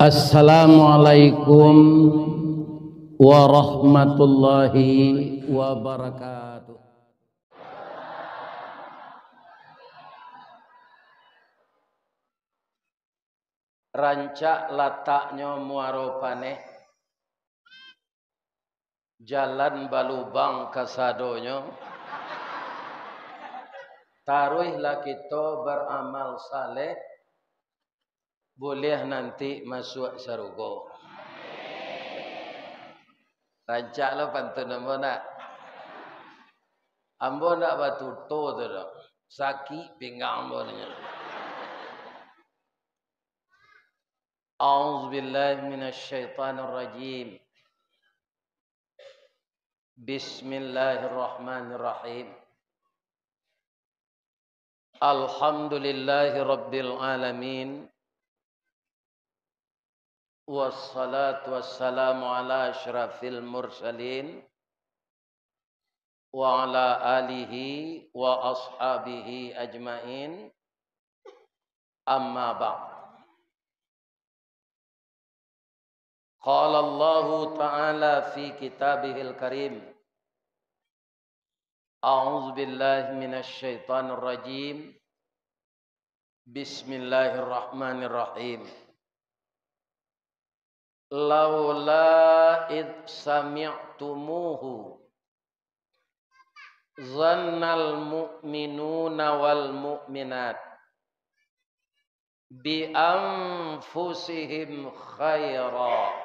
Assalamualaikum warahmatullahi wabarakatuh. Rancak lataknya muaropaneh jalan balubang kasadonyo taruhlah kita beramal saleh boleh nanti masuk surga. Rancaklah pantun ambo nak. Ambo nak batu to tu dah. Sakit pinggang ambo ni. A'udzu billahi minasy syaithanir rajim. Bismillahirrahmanirrahim. Alhamdulillahi rabbil alamin. Wassalatu wassalamu ala asyrafil mursalin wa ala alihi wa ashabihi ajmain. Amma ba'd. Qala Allah Ta'ala fi kitabihil karim. A'udzu billahi minasy syaithanir rajim. Bismillahirrahmanirrahim. Laula id sami'tumuhu zannal mu'minuna wal mu'minat bi anfusihim khaira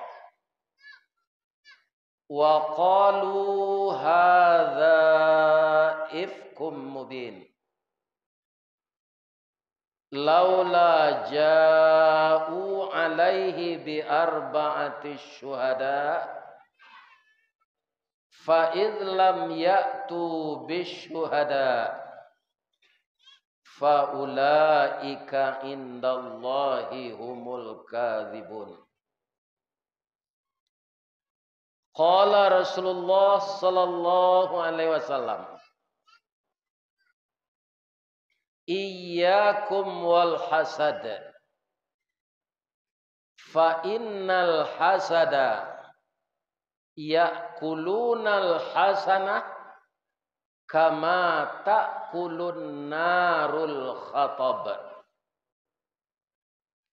wa qalu hadza ifkum mubin. Laula ja'u alaihi bi arba'ati syuhada fa idh lam ya'tu bisyuhada fa ulaika indallahi humul kadzibun. Qala Rasulullah sallallahu alaihi wasallam, iyyakum wal hasad fa innal hasada ya'kulunal hasanah kama ta'kulun narul khatab.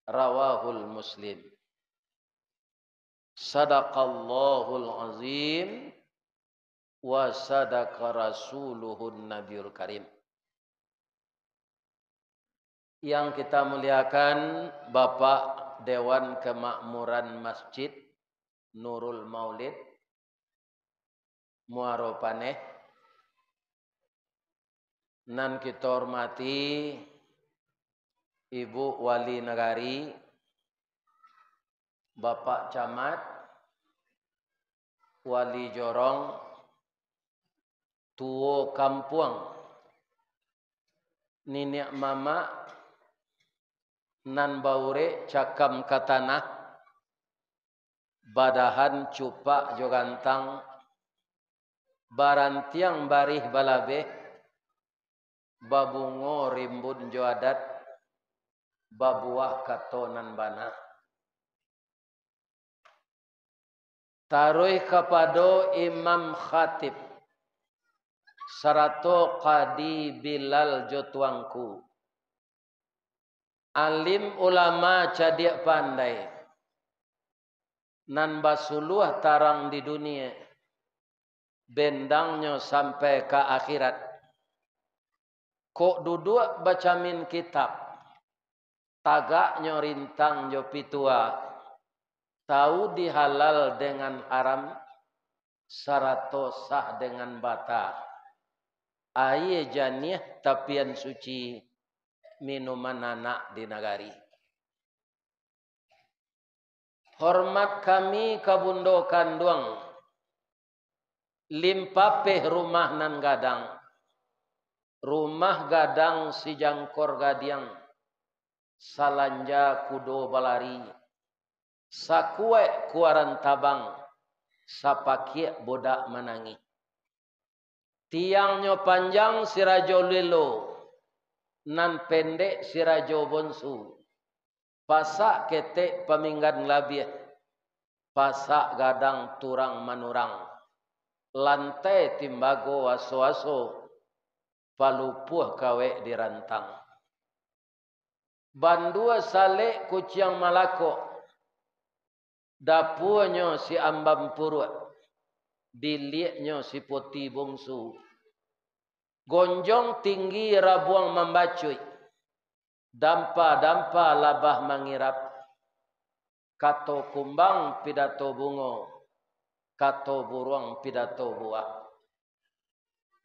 Rawahul Muslim. Sadaqallahul azim wa sadaqa rasuluhun nabiyul karim. Yang kita muliakan Bapak Dewan Kemakmuran Masjid Nurul Maulid Muaropaneh, nan kita hormati Ibu Wali Negari, Bapak Camat, Wali Jorong, Tuo Kampuang, Ninik Mama, nan baure cakam katanah, badahan cupak jogantang, barantiang barih balabe, babungo rimbun joadat, babuah katonan bana. Taruh kepada Imam Khatib, sarato Qadi Bilal Jotuangku. Alim ulama cadik pandai, nan basuluh tarang di dunia, bendangnya sampai ke akhirat. Kok duduk bacamin kitab, tagaknya rintang jo pitua, tahu dihalal dengan haram, sarato sah dengan bata. Aye janiah tapian suci, minuman anak di negari. Hormat kami kabundokan duang, limpapeh rumah nan gadang, rumah gadang si jangkor gadiang, salanja kudo balari, sakue kuaran tabang, sapakie bodak menangi. Tiangnya panjang si rajo lilo, nan pendek si rajo bonsu. pasak ketek paminggan labih, pasak gadang turang manurang, lantai timbago aso-aso, palupuh kawe dirantang. Bandua salek kuciang malako, dapurnya si ambam purut, dilihatnya si poti bungsu, gonjong tinggi rabuang membacui, dampa-dampa labah mangirap, kato kumbang pidato bungo, kato buruang pidato buah.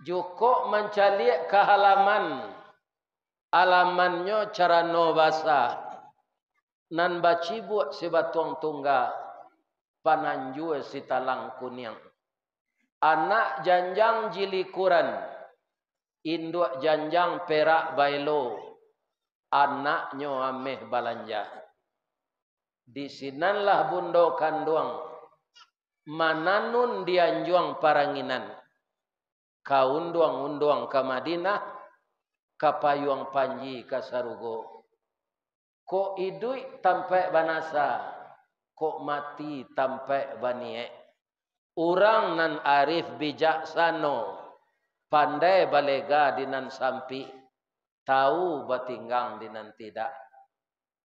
Jukok mencaliak ke halaman, alamannya cara no basa, nan bacibuk si batuang tungga, pananjua si talang kunyang. Anak janjang jilikuran, induk janjang perak bailo, anaknya ameh balanja. Di sinanlah bundo kanduang, mananun dianjuang paranginan, kaunduang-unduang ke Madinah, kapayuang panji ke Sarugo. Ko idui tampai banasa, ko mati tampai baniek. Urang nan arif bijaksano, pandai balega dinan sampi, tahu batinggang dinan tidak.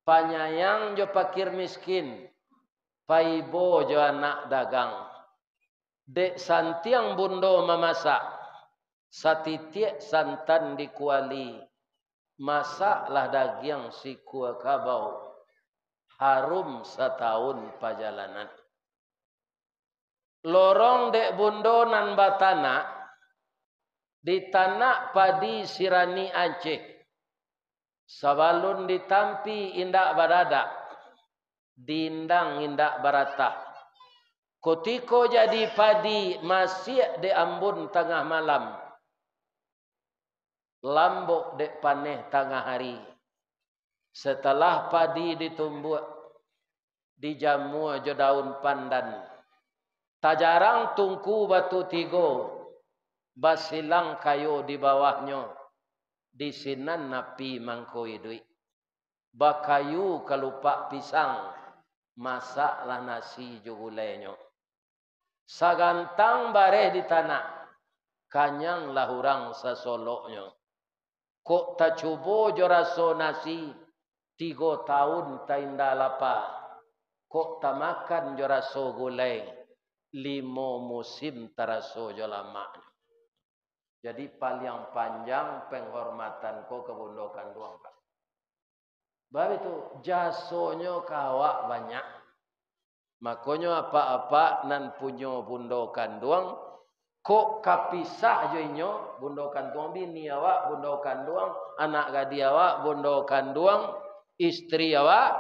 Panyayang jo pakir miskin, paibo jo anak dagang. Dek santiang bundo memasak, satitiak santan dikuali, masaklah daging si kuah kabau, harum setahun perjalanan. Lorong dek bundo nan batana, di tanah padi sirani Aceh. Sabalun ditampi indak barada, dindang indak barata. Kotiko jadi padi masih de ambun tengah malam, lambok dek paneh tengah hari. Setelah padi ditumbuk, dijamu jo daun pandan, tajarang tungku batu tigo, basilang kayu di bawahnya. Di sinan napi mangkoi duit. Bakayu kalupak pisang, masaklah nasi jugulenyo. Sagantang bareh di tanah, kanyang lahurang sasoloknya. Kok tak cubo jo raso nasi, 3 tahun tak indah lapa. Kok tak makan jo raso gulai, 5 musim teraso jo lama. Jadi paling panjang penghormatan ko kebundokan doang, Pak. Baru itu jasonya kawak banyak. Makanya apa-apa nan punya bundokan doang, kok kapisah joinyo bundokan doang bini awak bundokan doang, anak gadi awak bundokan doang, istri awak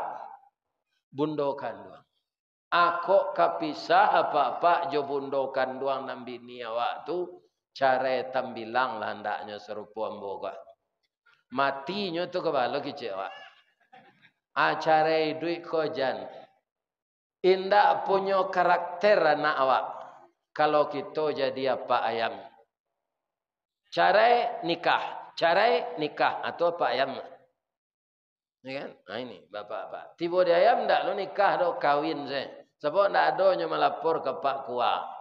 bundokan doang. Aku kapisah apa-apa jo bundokan doang nan bini awak tu. Cara tambilang lah hendaknya serupa amboga. Matinya tu kebalo kecewa. Acara duit kojan. Indak punya karakter anak awak. Kalau kita jadi apa ayam. Cara nikah. Cara nikah atau apa ayam. Ini kan? Nah ini bapak-bapak. Tiba di ayam ndak lo nikah do kawin saya. Sebab ndak adanya melapor ke Pak Kua.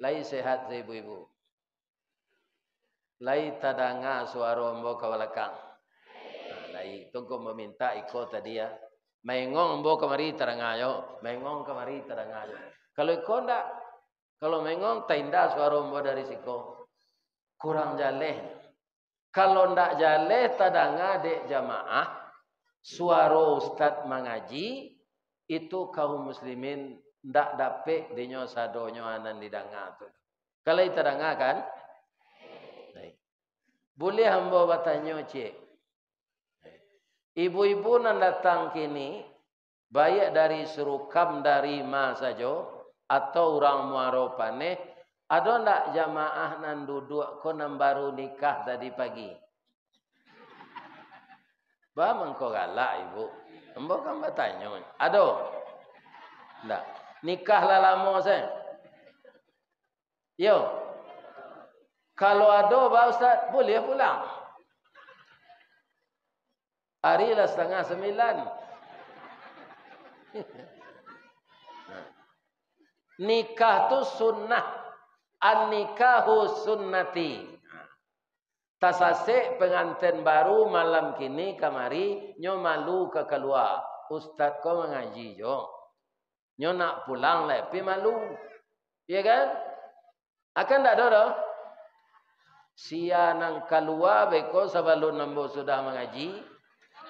Lai sehat saya ibu-ibu. Lai tadanga suara ombo ke belakang. Lai tunggu meminta ikut tadi ya. Mengong ombo kemari terangayo. Mengong kemari terangayo. Kalau ikut ndak. Kalau mengong tindak suara ombo dari siko. Kurang jaleh. Kalau ndak jaleh tadanga dek jamaah. Suara ustad mengaji. Itu kaum muslimin. Ndak dapet dinyo sadonyo anan didanga tu. Kalau itu danga kan? Boleh hamba bertanya cik. Ibu-ibu nan datang kini, baik dari Serukam dari Ma saja atau orang Muaropane, ada ndak jamaah nan duduk ko nan baru nikah tadi pagi? Ba mengko galak ibu. Hamba kan bertanya. Ada? Ndak. Nikah lah lama saya. Yo. Kalau ada Pak Ustaz, boleh pulang. Harilah 8:30. Nikah tu sunnah. An-nikahu sunnati. Tasasik pengantin baru malam kini kamari nyo malu ke keluar. Ustaz kau mengaji jo. Nyo nak pulang lepi malu. Ya kan? Akan tak ada. Sia nang keluar beko sebelum nambo sudah mengaji.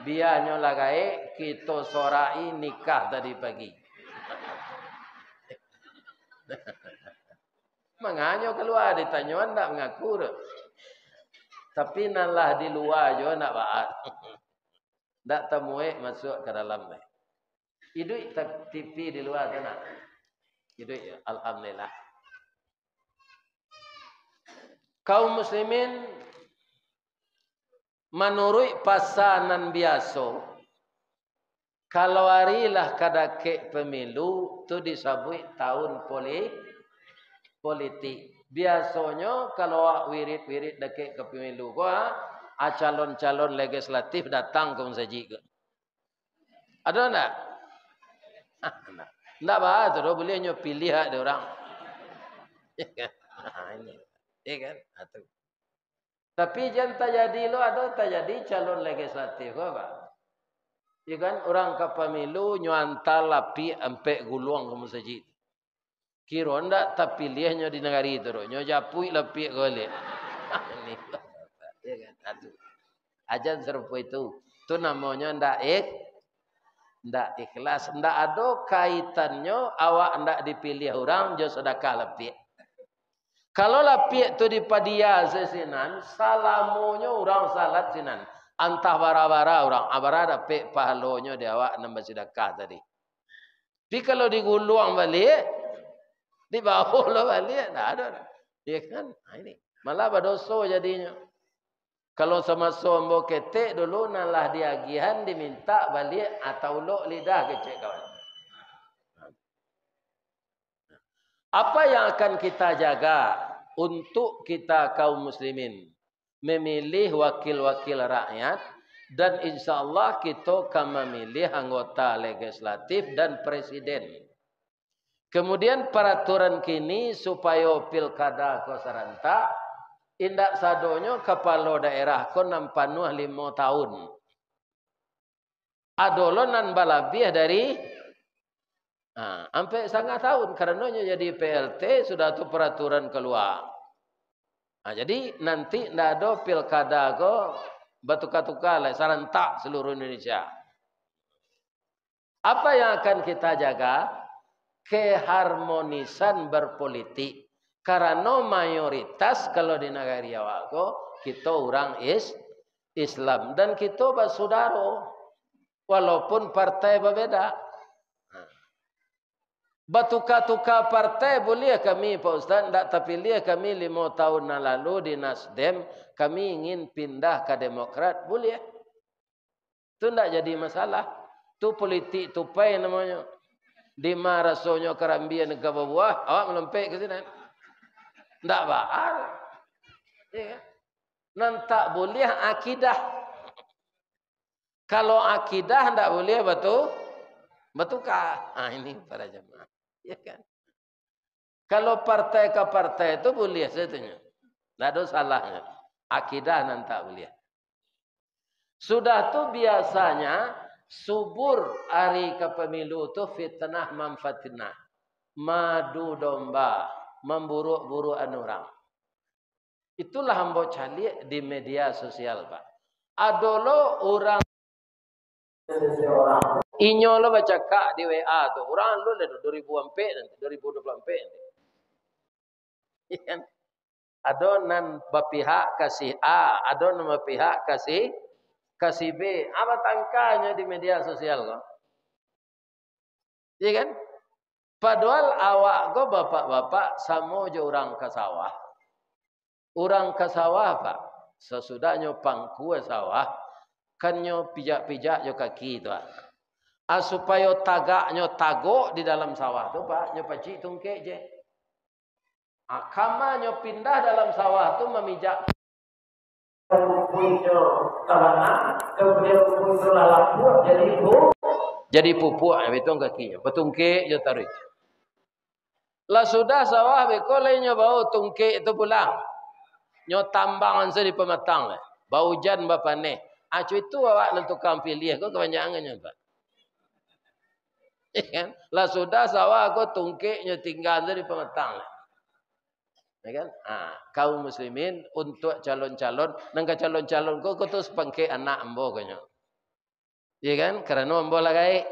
Biar nyo lagai kita sorai nikah tadi pagi. Menganyo keluar ditanyuan tak mengaku dah. Tapi nalah di luar jo nak baat. Tak temui masuk ke dalam ni. Hidup TV di luar sana. Hidup ya, alhamdulillah. Kaum muslimin menurut pasanan biasa, kalau harilah kadake pemilu tu disebut tahun politik. Biasanya kalau wirid-wirid deket ke pemilu gua, calon-calon legislatif datang ke masjid. Ada enggak? Enggak bah, tu boleh nyo pilih ada orang. Ini. Ya kan? Atu. Tapi jangan terjadi lo ada terjadi calon legislatif apa? Ya kan orang ke pemilu nyo antal lapi ampe guluang ke masjid. Kira ndak terpilihnya di negara itu. Nyo japui lebih golek. Ini. Ya kan? Aduh. Ajan serupa itu. Itu namanya ndak ikhlas. Ndak ada kaitannya awak ndak dipilih orang jo sedekah lebih. Kalau lebih itu di padia sesinan, salamunya orang salat sinan. Antah bara-bara orang. Abara dapat pahalonya di awak nambah sedekah tadi. Tapi kalau diguluang balik, di bawah lo balik, tak ada. Ya kan? Nah, ini. Malah berdosa jadinya. Kalau sama sombo ketek dulu, nalah diagihan, diminta balik, atau lo lidah kecek kawan. Apa yang akan kita jaga untuk kita kaum muslimin? Memilih wakil-wakil rakyat. Dan insyaAllah kita akan memilih anggota legislatif dan presiden. Kemudian peraturan kini supaya pilkada ko serentak indak sadonyo kepala daerah ko nampanuh 5 tahun. Adolo nan balabih dari sampai 1/2 tahun karenanya jadi PLT sudah tu peraturan keluar. Jadi nanti ndak ada pilkada ko batuka-tuka lah serentak seluruh Indonesia. Apa yang akan kita jaga? Keharmonisan berpolitik. Karena mayoritas kalau di negara awak kita orang Islam dan kita bersaudara walaupun partai berbeda. Batuka-tuka partai boleh kami Pak Ustaz, tak terpilih kami 5 tahun yang lalu di Nasdem, kami ingin pindah ke Demokrat, boleh. Itu tak jadi masalah. Itu politik tupai namanya. Di mana rasanya kerambian ke bawah, awak melempek ke sini. Tak baal. Ya. Dan tak boleh akidah. Kalau akidah tak boleh betukar. Ini para jemaah. Ya kan? Kalau partai ke partai itu boleh setanya. Tak ada salahnya. Akidah dan tak boleh. Sudah tu biasanya subur hari kepemilu tu fitnah memfitnah. Madu domba. Memburuk-burukan orang. Itulah hamba calik di media sosial Pak. Adolo orang. Inyo lo baca kak di WA tu. Orang lo le 2024 nanti. 2024 nanti. Kan? Ada nan berpihak kasih A. Ada nan berpihak kasih B. Apa tangkanya di media sosial kok? Ya kan? Padahal awak go bapak-bapak sama je orang ke sawah. Orang ke sawah Pak. Sesudahnya pangku sawah. Kan nyo pijak-pijak yo kaki tu. Supaya tagaknya tagok di dalam sawah tu Pak. Nyo pacik tungkek je. Kama nyo pindah dalam sawah tu memijak pupunya kawanan, kemudian pupunya lalapuk jadi pupuk betul kakinya, petungke je tarik. Lah sudah sawah bekolenya bau tungke itu pulang. Nyo tambangan se di pematang lah. Bau jan bapa ne. Acu itu awak nentukan pilih kau kebanyakannya Pak. Kan? Lah sudah sawah aku tungke nyo tinggal se di pematang lah. Ya kan? Kaum muslimin untuk calon-calon, nangka calon-calon kau terus pangke anak ambo kanyo. Ya kan? Karena ambo lagai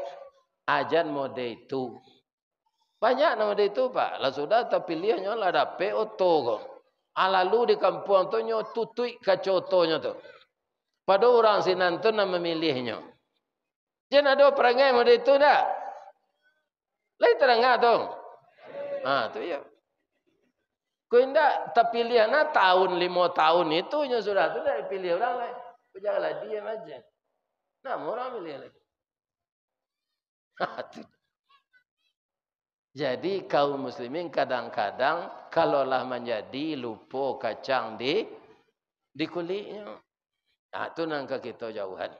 ajan mode itu. Banyak nama dia itu Pak. Lah sudah terpilihnya lah dapat oto kok. Lalu di kampung tu nyo tutui kacotonya tu. Pada orang sinan tu nak memilihnya. Jangan ada perangai mode itu dah. Lai terangah tu. Tu ya. Kau indah terpilih na tahun 5 tahun itu nya sudah tu dah dipilih orang lain. Kau janganlah diam aja. Nah, orang pilih lagi. Jadi kaum muslimin kadang-kadang kalaulah menjadi lupa kacang di kulitnya. Itu nangka kita jauhan.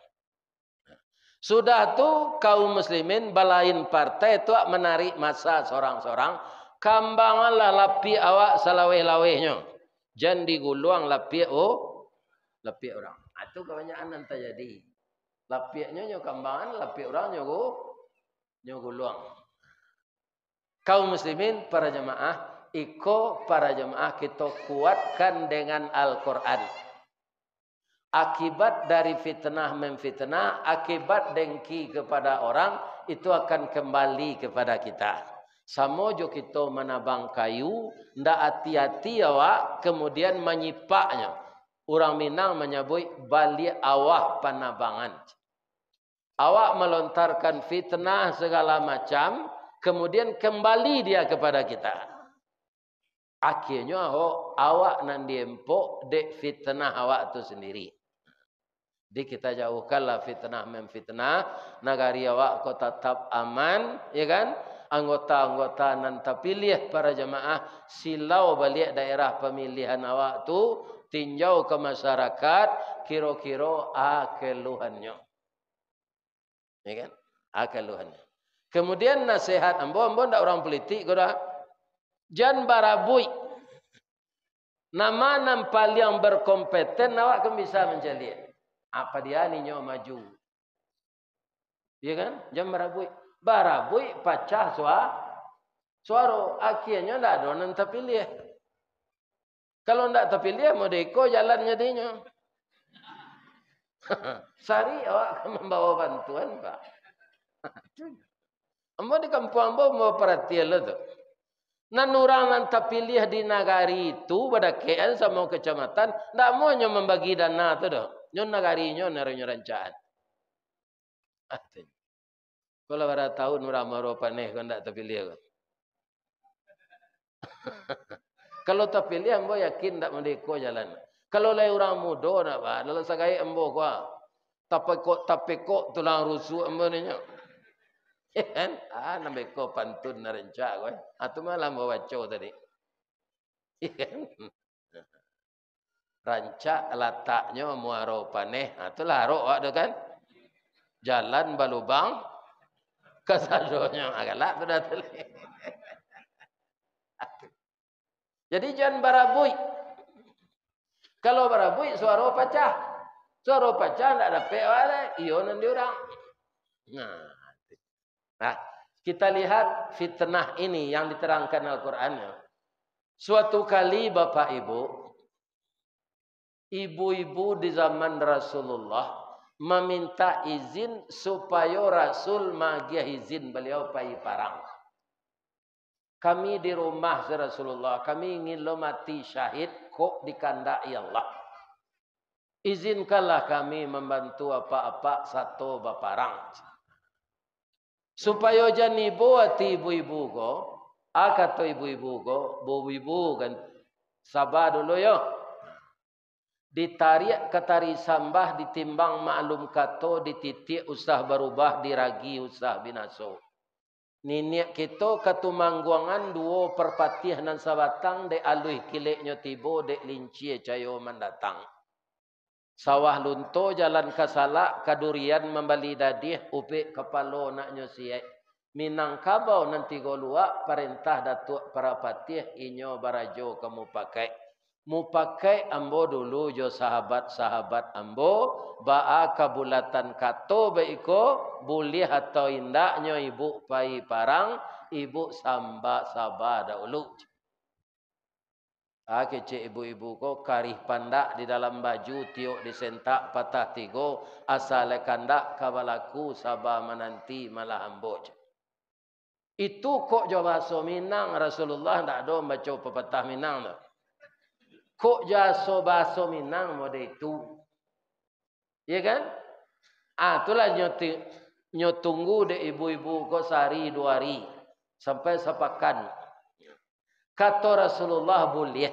Sudah tu kaum muslimin balain partai tu menarik masa seorang-seorang. Kambanganlah lapi awak salaweh-lawehnya. Jangan diguluang lapi orang. Itu kebanyakan nanti jadi. Lapinya nyo kambangan, lapi orang nyo guluang. Kaum muslimin para jemaah, para jemaah kita kuatkan dengan Al-Quran. Akibat dari fitnah memfitnah, akibat dengki kepada orang, itu akan kembali kepada kita. Sama jo kita menabang kayu, ndak hati-hati awak, kemudian menyipaknya. Orang Minang menyebut balik awah panabangan. Awak melontarkan fitnah segala macam, kemudian kembali dia kepada kita. Akhirnya awak nan diempok dek fitnah awak tu sendiri. Jadi kita jauhkanlah fitnah memfitnah. Negari awak kau tetap aman, ya kan? Anggota-anggota nan terpilih para jemaah silau balik daerah pemilihan awak tu tinjau ke masyarakat kira-kira keluhannya. Ya kan? Keluhannya. Kemudian nasihat ambo ndak orang politik kau dah. Jan barabui. Nama nampal yang berkompeten awak kan bisa menjadi. Apa dia ni nyo maju. Ya kan? Jan barabui. Barabui pacah suara. Akhirnya ndak ada orang terpilih. Kalau ndak terpilih mau deko jalan jadinya. Sari awak akan membawa bantuan Pak. Ambo di kampung ambo mau perhatian lo tu. Nan orang yang terpilih di negari itu pada KL sama kecamatan, ndak mau nyo membagi dana tu dah. Nyo negari nyo naruh rancaan. Kalau pada tahun orang maru paneh kan ndak terpilih. Kalau terpilih ambo yakin ndak mendeko jalan. Kalau lai orang muda nak ba, dalam sagai ambo kuah. Tapekok tulang rusuk ambo ni nyo. Kan? Nampak kau pantun narencak kau. Atau malam bawa baca tadi. Rancak letaknya muaro paneh. Itulah rok ada kan. Jalan balubang. Kesadonya agalak sudah tadi. Jadi jangan barabui. Kalau barabui suara pecah. Suara pecah tidak ada pewala. Iyo nanti orang. Nah, kita lihat fitnah ini yang diterangkan Al-Qur'annya. Suatu kali Bapak Ibu, ibu-ibu di zaman Rasulullah meminta izin supaya Rasul magiah izin beliau pai parang. Kami di rumah Rasulullah, kami ingin lo mati syahid kok dikandai Allah. Izinkanlah kami membantu apa-apa satu baparang. Supaya jangan ibu hati ibu-ibu ko. Kata ibu-ibu ko. Bu-ibu kan. Sabar dulu yo. Ditarik ke tari sambah. Ditimbang maklum kato. Dititik usah berubah. Diragi usah binaso. Niniak kita katumangguangan. 2 perpatih nan sabatang. Dek aluh kiliknya tibo. Dek linci cayo mendatang. Sawah lunto jalan kasalak kadurian membali dadih upik kepalo nak nyosiek. Minangkabau nanti golua perintah datuk para patih inyo barajo kamu pakai. Mu pakai ambo dulu jo sahabat-sahabat ambo baa kabulatan kato beiko boleh atau indaknya ibu pai parang ibu samba sabah dahulu. Kecik ibu-ibu ko karih pandak di dalam baju tiuk disentak patah tigo asal kandak kabalaku sabah menanti malah amboj. Itu kok jauh bahasa Minang Rasulullah tak ada baca pepatah Minang tu. Kok jauh bahasa Minang model itu. Ya kan? Itulah nyotunggu de ibu-ibu ko sehari 2 hari sampai sepakan. Kata Rasulullah boleh.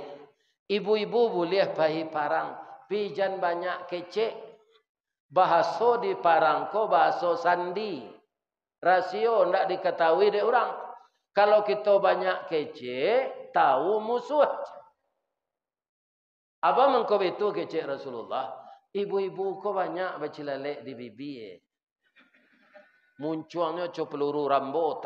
Ibu-ibu boleh pahi parang. Pijan banyak kecek. Bahasa di parang ko bahasa sandi. Rasio ndak diketahui de orang. Kalau kita banyak kecek, tahu musuh. Apa mengko itu kecek Rasulullah? Ibu-ibu ko banyak bacilalek di bibi. Munculnya co peluru rambo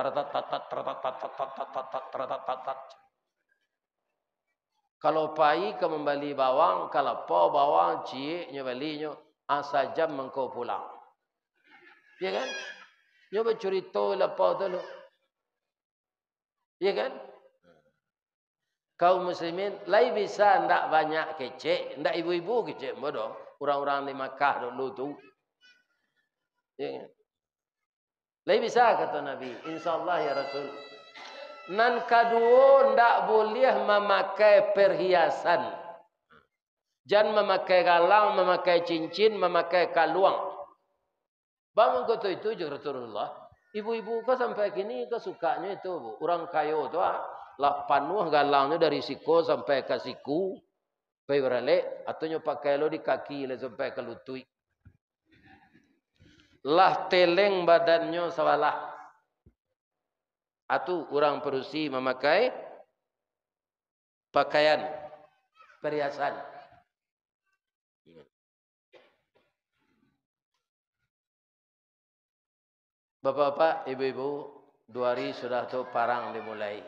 kalau pai ke membeli bawang, kalau po bawang cieknya belinya asa jam mengko pulang. Ya kan? Nyoba cerita lepas dulu. Ya kan? Kaum muslimin lai bisa ndak banyak kecek, ndak ibu-ibu kecek bodoh. Orang-orang di Makkah dulu tu. Ya kan? Lai bisa kata Nabi, insyaallah ya Rasul. Nan kedua ndak boleh memakai perhiasan. Jangan memakai galang, memakai cincin, memakai kalung. Bangun kata itu juga Rasulullah. Ibu-ibu kau sampai kini kau sukanya itu bu. Orang kayo tu lah panuh galangnya dari siku sampai ke siku. Pai berale atau pakai lo di kaki le sampai ke lutut. Lah teleng badannya sawalah. Atau orang Perusi memakai pakaian perhiasan. Bapak-bapak, ibu-ibu, 2 hari sudah tu parang dimulai.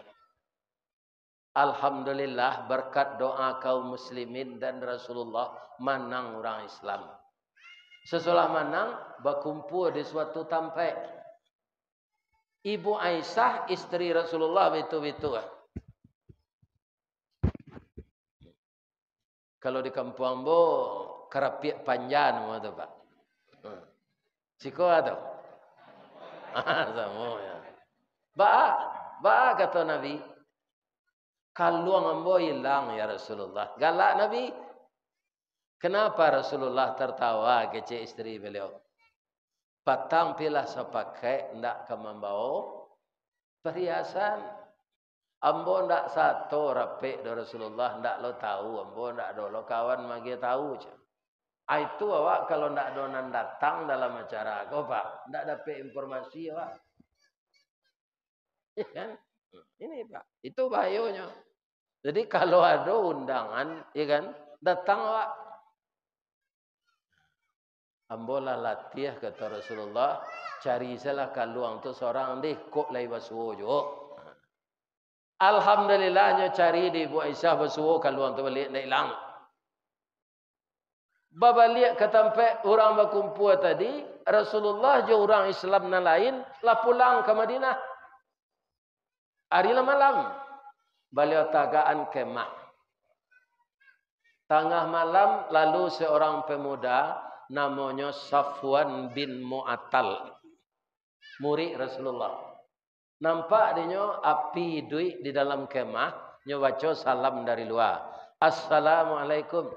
Alhamdulillah berkat doa kaum muslimin dan Rasulullah menang orang Islam. Sesudah menang berkumpul di suatu tempat. Ibu Aisyah istri Rasulullah betul-betul. Kalau di kampung Ambo kerapiak panjang tu Pak. Siko ada. Sama ya. Ba kata Nabi. Kaluang Ambo hilang ya Rasulullah. Galak Nabi. Kenapa Rasulullah tertawa kecik istri beliau? Patang pilah sepakai ndak ke membawa perhiasan. Ambo ndak satu rapik dari Rasulullah ndak lo tahu. Ambo ndak ada lo kawan magi tahu. Itu awak kalau ndak ada nan datang dalam acara kau Pak, ndak dapat informasi awak. Ya kan? Ini Pak, itu bahayanya. Jadi kalau ada undangan, ya kan, datang awak. Ambola latih kata Rasulullah, cari salah kaluang tu seorang deh kok lai basuo jo. Alhamdulillahnya cari di Ibu Aisyah basuo kaluang tu balik nak hilang. Babalik ke tempat orang berkumpul tadi, Rasulullah je orang Islam yang lain lah pulang ke Madinah. Hari malam, beliau tagaan kemah. Tengah malam lalu seorang pemuda namanya Safwan bin Mu'attal, murid Rasulullah. Nampak dia api duit di dalam kemah, nyobaco salam dari luar. Assalamualaikum.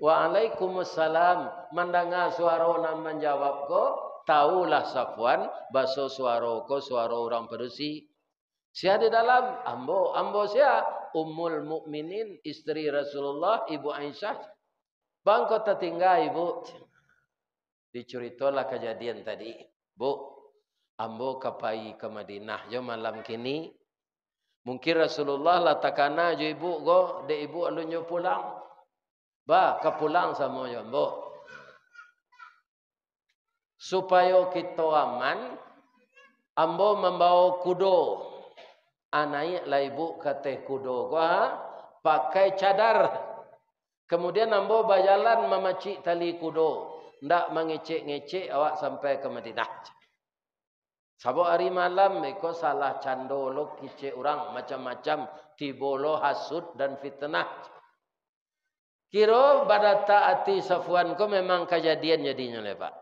Waalaikumsalam. Mendengar suara orang menjawab ko, tahulah Safwan bahasa suara ko suara orang Perusi. Sia di dalam ambo sia Ummul Mukminin istri Rasulullah Ibu Aisyah. Bang kau tertinggal ibu. Diceritalah kejadian tadi. Bu, ambo kapai ke Madinah jo malam kini. Mungkin Rasulullah lah takana jo ibu go, de ibu alunyo pulang. Ba kepulang sama jombo. Supaya kita aman, ambo membawa kudo. Anai lah ibu kata kudo gua pakai cadar. Kemudian ambo berjalan memacik tali kudo. Ndak mengecek-ngecek awak sampai ke Madinah. Sabuk hari malam iko salah candolo kicik orang macam-macam tibolo hasud dan fitnah. Kiro pada taati Safwan ko memang kejadian jadinya lepak.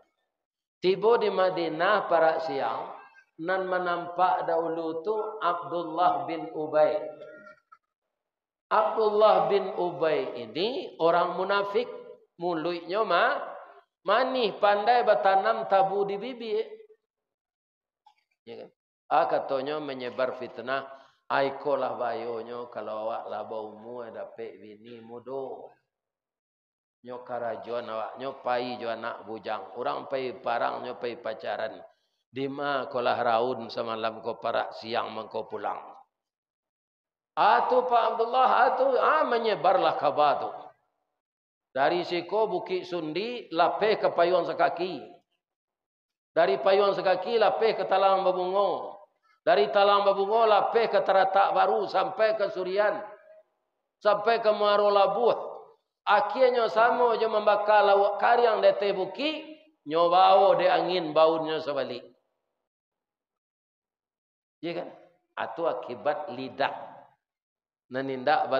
Tiba di Madinah para siang nan menampak dahulu tu Abdullah bin Ubay. Abdullah bin Ubay ini orang munafik, mulutnya manih, pandai bertanam tabu di bibir. Ya kan? Katanya menyebar fitnah. Aikolah bayonyo kalau awak lah baumu dapat bini mudo. Nyo karajon awak nyo pai jo anak bujang. Orang pai parang nyo pai pacaran. Dima kolah raun semalam ko parak siang mengko pulang. Atu Pak Abdullah atu menyebarlah kabar tu. Dari siko Bukit Sundi lapeh ke Payung Sekaki. Dari Payung Sekaki lapeh ke Talang Babungo. Dari Talang Babungo lapeh ke Teratak Baru sampai ke Surian. Sampai ke Muaro Labuh. Akhirnya sama je membakar lawak karyang dete buki, nyo bau de angin baunnya sebalik. Ya kan? Itu akibat lidah. Nanindak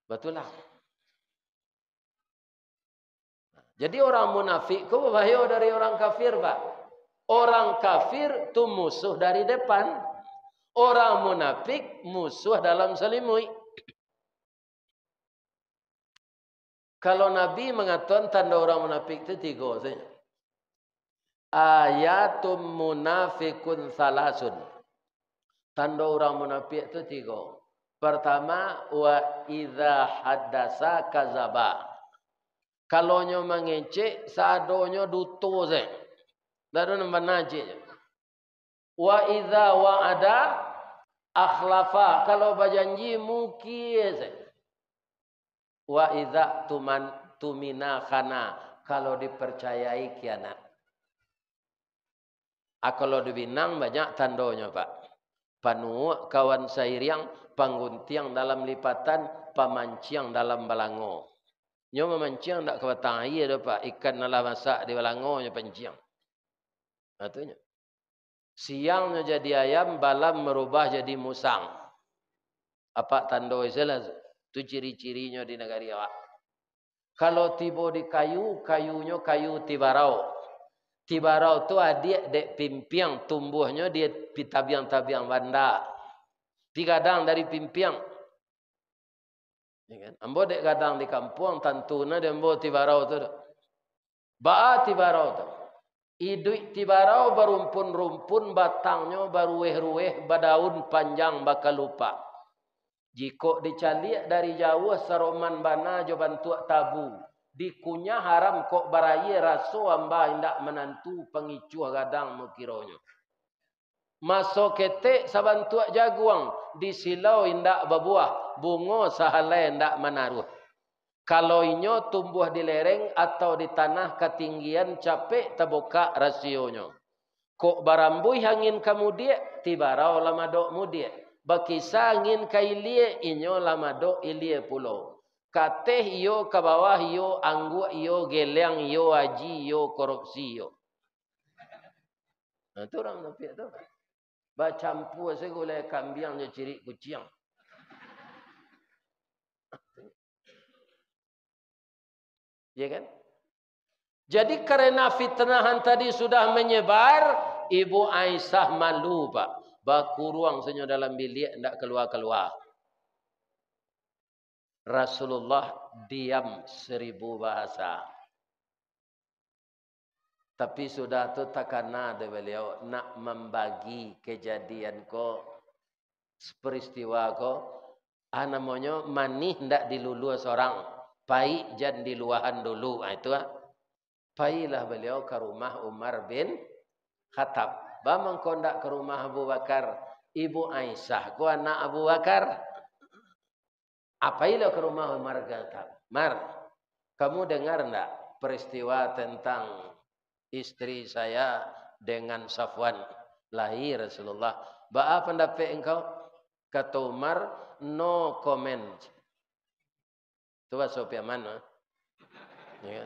batulah. Jadi orang munafik ku bahaya dari orang kafir, Pak. Orang kafir tu musuh dari depan. Orang munafik musuh dalam selimut. Kalau Nabi mengatakan tanda orang munafik itu 3 saja. Ayatum munafikun salasun. Tanda orang munafik itu 3. Pertama, wa idza haddasa kazaba. Kalau nyo mengecek, sadonyo duto saja. Lalu nombor najis. Wa idza wa'ada akhlafa. Kalau berjanji mukir saja. Wa idza tumina khana, kalau dipercayai kianat. Kalau dibinang banyak tandanya, Pak. Panu kawan sairiang pangguntiang dalam lipatan, pamanciang dalam balango. Nyo memanciang ndak ke batang air dah, Pak. Ikan nalah masak di balango nyo panciang. Atunya. Siangnya jadi ayam, balam merubah jadi musang. Apa tanda isalah? Itu ciri-cirinya di negara awak. Kalau tiba di kayu, kayunya kayu tibarau. Tibarau tu adik dek pimpiang tumbuhnya dia tabiang-tabiang banda. Gadang dari pimpiang. Ya kan? Ambo dek gadang di kampung tantuna dia ambo tibarau tu. Ba tibarau tu. Iduk tibarau berumpun-rumpun batangnya barueh-rueh badaun panjang bakal lupa. Jika dicaliak dari jauh saroman bana jo bantuak tabu. Dikunyah haram kok baraya raso amba hendak menantu pengicuh gadang mukironyo. Masuk ketek sabantuak jaguang. Di silau hendak berbuah. Bungo sahalai hendak menaruh. Kalau inyo tumbuh di lereng atau di tanah ketinggian capek terbuka rasionya. Kok barambui angin kamu dia, tibarau lama dok mudia. Bakisah angin kailie inyo lama dok ilie pulau. Kateh iyo ke bawah iyo, anggu iyo, geleng iyo, haji iyo, korupsi iyo. Nah, itu orang munafik tu. Bacampur segulai kambing je ciri kucing. Ya kan? Jadi karena fitnahan tadi sudah menyebar, Ibu Aisyah malu, Pak. Bakuruang senyo dalam bilik, tidak keluar-keluar. Rasulullah diam 1000 bahasa. Tapi sudah tu takana de beliau nak membagi kejadian ko, peristiwa ko. Namanya manih tidak dilulu seorang. Pai jan diluahan dulu. Itu pailah beliau ke rumah Umar bin Khattab. Bamang kondak ke rumah Abu Bakar. Ibu Aisyah ku anak Abu Bakar. Apailah ke rumah Umar kata, Mar, kamu dengar enggak peristiwa tentang istri saya dengan Safwan lahir Rasulullah? Apa pendapat engkau? Kata Umar, no comment. Itu bahasa mana? Ya.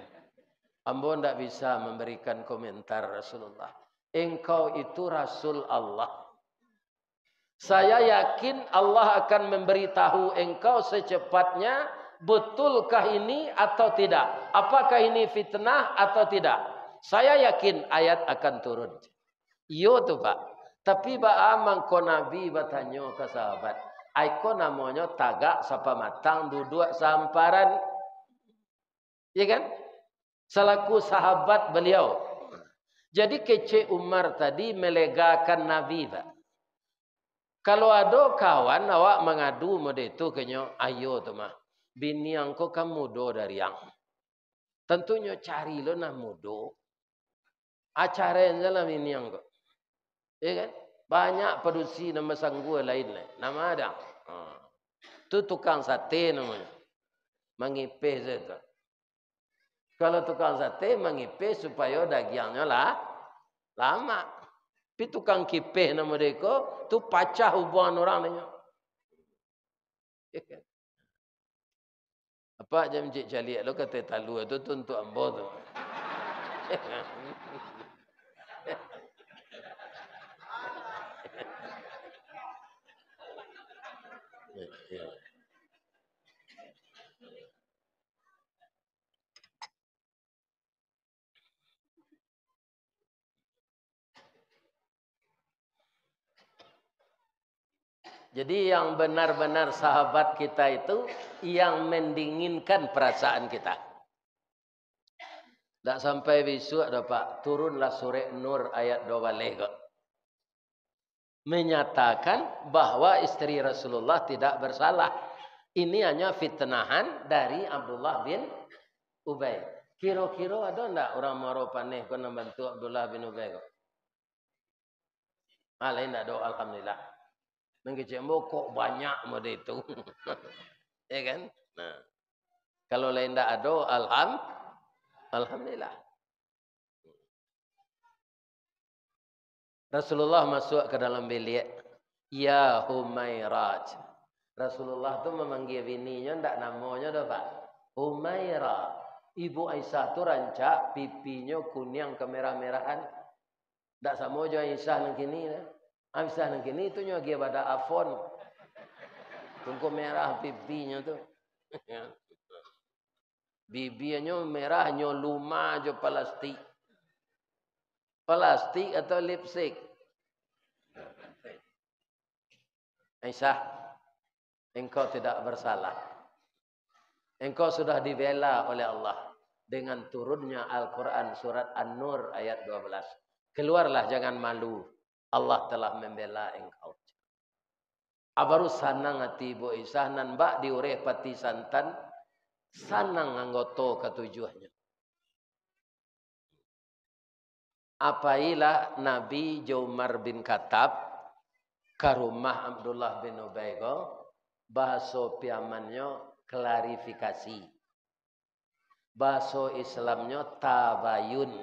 Ambo tidak bisa memberikan komentar Rasulullah. Engkau itu Rasul Allah. Saya yakin Allah akan memberitahu engkau secepatnya, betulkah ini atau tidak? Apakah ini fitnah atau tidak? Saya yakin ayat akan turun. Yo tu Pak. Tapi ba amang ko Nabi bertanya ke sahabat. Aiko namanya tagak sapa matang duduk samparan. Ya kan? Selaku sahabat beliau. Jadi kece Umar tadi melegakan Nabi Pak. Kalau ada kawan awak mengadu mode itu kenyo, ayo tu mah. Bini angko kan mudo dari yang. Tentunya cari lo nah mudo. Acara yang dalam bini angko. Ya kan? Banyak produksi nama sangguh lain lah. Nama ada. Tu tukang sate namanya. Mengipis itu. Kalau tukang sate mengipis supaya dagingnya lah lama. Tapi tukang kipeh nama mereka tu pacah hubungan orang nanya. Apa jam cik calik lo kata talu itu tu untuk ambo tu. Jadi yang benar-benar sahabat kita itu yang mendinginkan perasaan kita. Tak sampai besok dapat turunlah surah Nur ayat 12 kok. Menyatakan bahwa istri Rasulullah tidak bersalah. Ini hanya fitnahan dari Abdullah bin Ubay. Kira-kira ada enggak orang maro paneh kena bantu Abdullah bin Ubay kok? Lain enggak ada, alhamdulillah. Nengkecembo kok banyak mode itu. Ya kan? Nah. Kalau lain tak ada, alhamdulillah. Rasulullah masuk ke dalam bilik. Ya Humairah. Rasulullah tu memanggil bininya, tak namanya dah Pak. Humairah. Ibu Aisyah tu rancak pipinya kuning kemerah-merahan. Tak sama je Aisyah nang kini lah. Aisyah nang kini tu nya dia pada afon. Tunggu merah pipinya tu. Bibirnya merahnya luma je plastik. Plastik atau lipstick. Aisyah, engkau tidak bersalah. Engkau sudah dibela oleh Allah dengan turunnya Al-Quran surat An-Nur ayat 12. Keluarlah, jangan malu. Allah telah membela engkau. Abaru sanang hati Ibu Aisyah nan bak diureh pati santan. Sanang anggoto ketujuhnya. Apailah Nabi Umar bin Khattab ke rumah Abdullah bin Ubay bahasa piamannya klarifikasi. Bahasa Islamnya tabayun.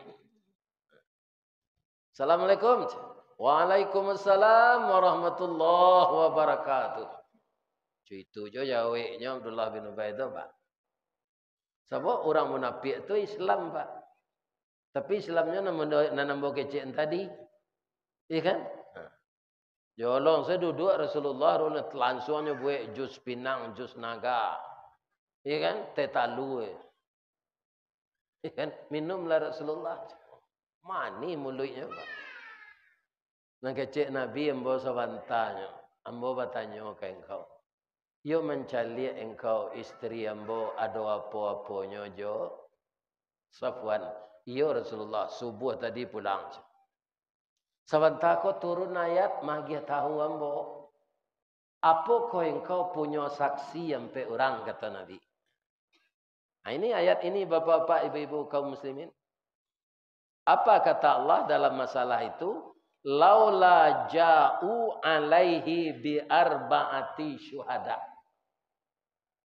Assalamualaikum. Waalaikumsalam warahmatullahi wabarakatuh. Itu je jawabnya Abdullah bin Ubay itu, Pak. Sebab orang munafik itu Islam, Pak. Tapi Islamnya nambah kecil tadi. Iya kan? Jolong saya duduk Rasulullah langsungnya buat jus pinang, jus naga. Iya kan? Teh talu. Iya kan? Minumlah Rasulullah. Mani mulutnya, Pak. Nang kecil Nabi ambo sabantanya. Ambo bertanya ke engkau. Yo mencari engkau istri ambo ada apa-apanya jo. Safwan. Yo Rasulullah subuh tadi pulang. Sebentar kau turun ayat magi tahu ambo. Apa kau engkau punya saksi sampai orang kata Nabi. Nah, ini ayat ini bapak-bapak ibu-ibu kaum muslimin. Apa kata Allah dalam masalah itu? Laula ja'u alaihi bi arba'ati syuhada.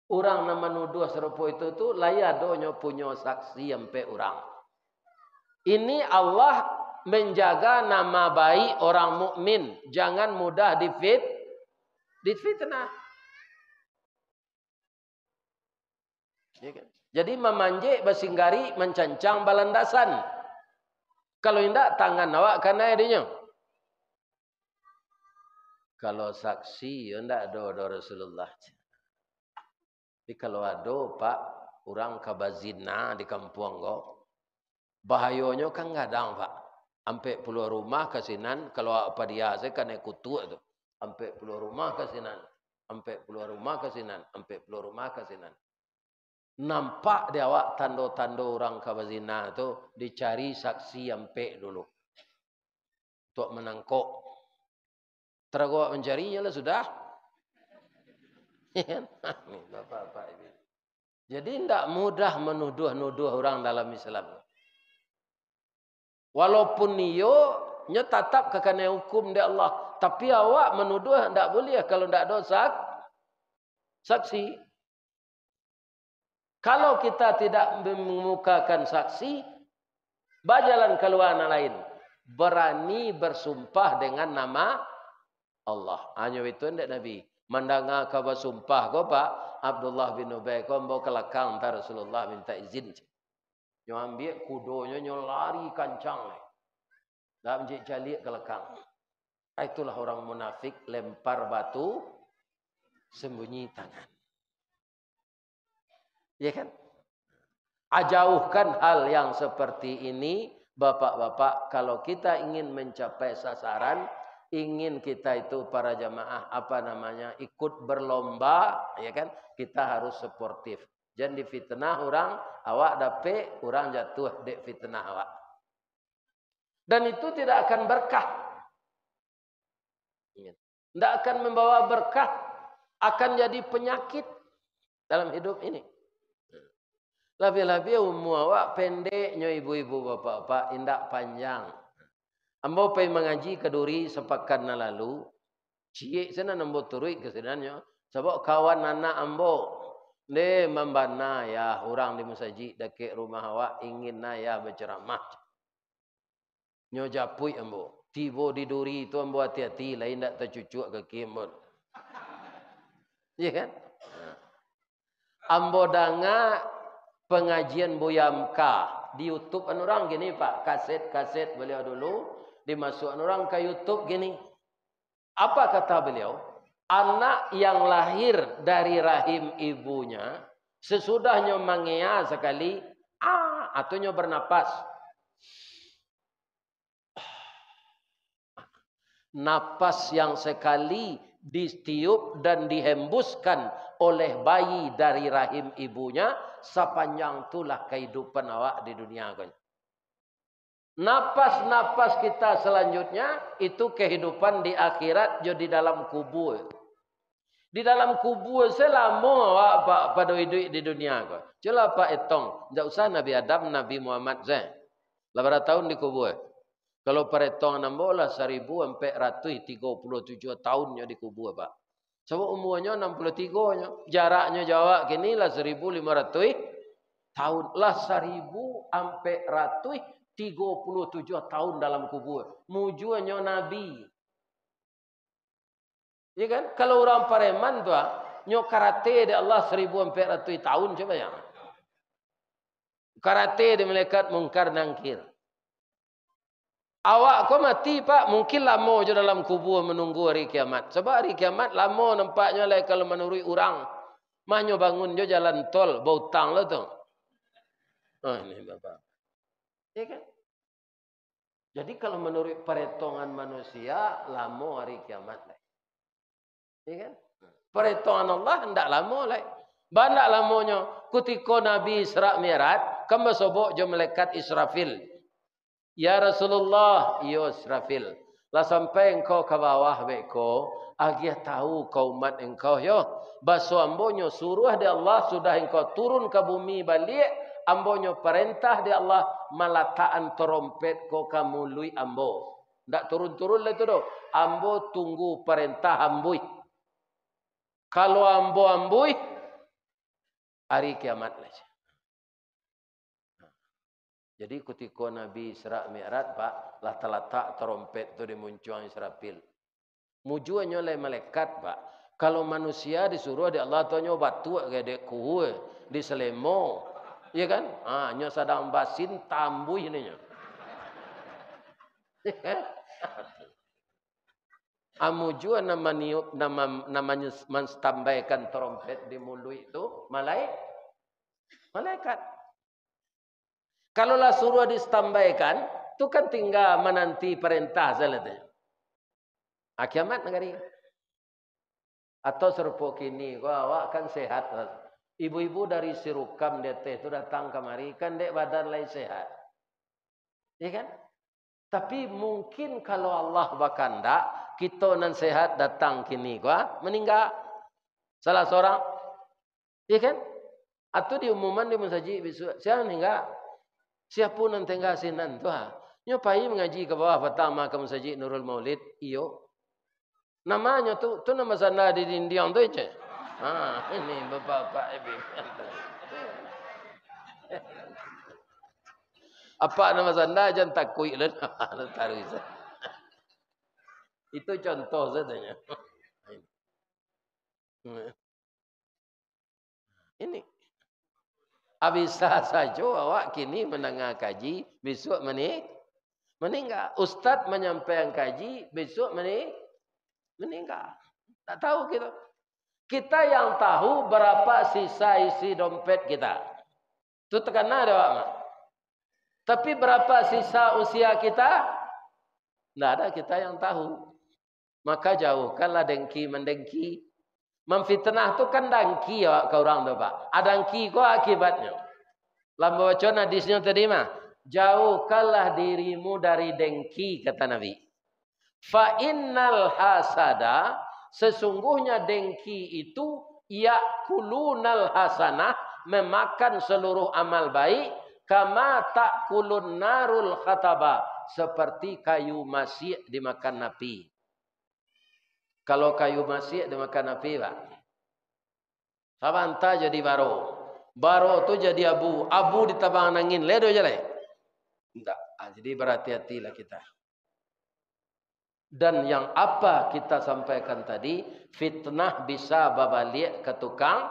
Orang nama nuduh serupa itu tu layadonyo punya saksi sampai orang. Ini Allah menjaga nama baik orang mukmin, jangan mudah difitnah. Jadi memanjik basinggari mencancang balandasan. Kalau indak tangan awak kena adanya. Kalau saksi indak ada Rasulullah. Tapi kalau ada pak orang kabazina di kampung kau, bahayanya kan kadang pak. Sampai puluh rumah kasinan kalau apa dia saya kan kutu tu. Sampai puluh rumah kasinan, sampai puluh rumah kasinan, sampai puluh rumah kasinan. Nampak dia awak tanda-tanda orang kabazina tu dicari saksi sampai dulu untuk menangkap. Teragak mencarinya lah sudah. Bapak-bapak ini. Jadi tidak mudah menuduh-nuduh orang dalam Islam. Walaupun nyo tetap kekana hukum dari Allah. Tapi awak menuduh tidak boleh kalau tidak ada saksi. Kalau kita tidak mengemukakan saksi, berjalan keluar lain. Berani bersumpah dengan nama Allah. Hanya itu tidak Nabi. Mendengar kabar sumpah kau Pak Abdullah bin Ubay kau bawa ke belakang antara Rasulullah minta izin. Nyo ambil kudonya nyo lari kancang. Dah menjadi jalik ke belakang. Itulah orang munafik lempar batu sembunyi tangan. Ya kan? Ajauhkan hal yang seperti ini bapak-bapak kalau kita ingin mencapai sasaran. Ingin kita itu para jamaah ikut berlomba, ya kan? Kita harus sportif. Jangan difitnah orang, awak dapat orang jatuh di fitnah awak. Dan itu tidak akan berkah. Tidak akan membawa berkah, akan jadi penyakit dalam hidup ini. Lebih-lebih umur awak pendeknya ibu-ibu bapak-bapak, indak panjang. Ambo pergi mengaji ke Duri sepekan lalu. Cik sana ambo turut ke senanya. Sebab kawan anak ambo. Dia membana ya orang di masjid dekat rumah awak ingin naya berceramah. Nyo japui ambo. Tiba di Duri itu ambo hati-hati lain tak tercucuk ke kimbon. Ya kan? Ambo dengar pengajian Boyamka di YouTube orang gini Pak, kaset-kaset beliau dulu. Dimasukkan orang ke YouTube gini. Apa kata beliau? Anak yang lahir dari rahim ibunya. Sesudahnya mengea sekali. Ataunya bernapas. Napas yang sekali ditiup dan dihembuskan oleh bayi dari rahim ibunya. Sepanjang itulah kehidupan awak di dunia. Napas-napas kita selanjutnya itu kehidupan di akhirat jadi dalam kubur. Di dalam kubur selama awak pada hidup di dunia ko. Cela Pak etong, enggak usah Nabi Adam, Nabi Muhammad zah. 8 tahun di kubur. Kalau peretong nambolah 1437 tahunnya di kubur Pak. Sebab umurnya 63 nya. Jaraknya Jawa kini lah 1500 tahun. Lah 1000 sampai 37 tahun dalam kubur. Mujuannya Nabi. Ya kan? Kalau orang pareman tu, nyo karate de Allah 1400 tahun coba ya. Karate de malaikat mungkar nangkir. Awak kau mati Pak, mungkin lama je dalam kubur menunggu hari kiamat. Sebab hari kiamat lama nampaknya lah kalau menurut orang. Mahnya bangun je jalan tol, bautang lah tu. Ini Bapak. Ya kan? Jadi kalau menurut perhitungan manusia, lama hari kiamat lah. Ya kan? Perhitungan Allah tidak lama lah. Banyak lamanya. Ketika Nabi Isra Mi'raj, kamu sobok je malaikat Israfil. Ya Rasulullah, ya Israfil. Lah sampai engkau ke bawah beko, agih tahu kau umat engkau yo. Baso ambonyo suruh di Allah sudah engkau turun ke bumi balik. Ambonyo perintah di Allah malataan trompet ko kamu lui ambo. Ndak turun-turun lah itu do. Ambo tunggu perintah ambui. Kalau ambo ambui, hari kiamat lah. Jadi ketika Nabi Isra Mi'raj, Pak, letak trompet tu dimuncuang Israfil. Mujuannya oleh malaikat, Pak. Kalau manusia disuruh di Allah tuanya batu ke dek kuwe di selemo. Ya kan? Ah, nyo sadang basin tambuh ini nyo. Amujuan namanya menstambaikan trompet di mulut itu malaikat. Kalaulah suruh distambaikan, itu kan tinggal menanti perintah saja. Kiamat negari. Atau serupa kini, awak kan sehat. Ibu-ibu dari Sirukam DT itu datang kemari, kan dek badan lain sehat. Ya kan? Tapi mungkin kalau Allah bakanda, kita nan sehat datang kini, meninggal. Salah seorang. Ya kan? Atau diumuman di masjid, siapa meninggal? Siapa pun nanti enggak sinan tu nyopai mengaji ke bawah pertama ke masjid Nurul Maulid iyo. Namanya tu nama sana di Indian tu je. Ini bapak ibu. Apa nama sana jangan takui lah taruh. Itu contoh saja. Ini bisa saja awak kini mendengar kaji, besok meninggal. Ustaz menyampaikan kaji, besok meninggal. Tak tahu kita. Kita yang tahu berapa sisa isi dompet kita. Itu tekan ada awak. Tapi berapa sisa usia kita? Tidak ada kita yang tahu. Maka jauhkanlah dengki mendengki. Memfitnah tu kan dengki ya ke orang tu Pak. Ada dengki kok akibatnya. Lamba wacana hadisnya tadi mah. Jauhkanlah dirimu dari dengki kata Nabi. Fa innal hasada sesungguhnya dengki itu yakulunal hasanah memakan seluruh amal baik kama takulun narul khataba seperti kayu masyik dimakan napi. Kalau kayu masyik dimakan api, Pak. Sabanta jadi baro. Baro tu jadi abu. Abu ditabang angin. Ledo je lah. Tidak. Jadi berhati-hatilah kita. Dan yang apa kita sampaikan tadi, fitnah bisa babalik ke tukang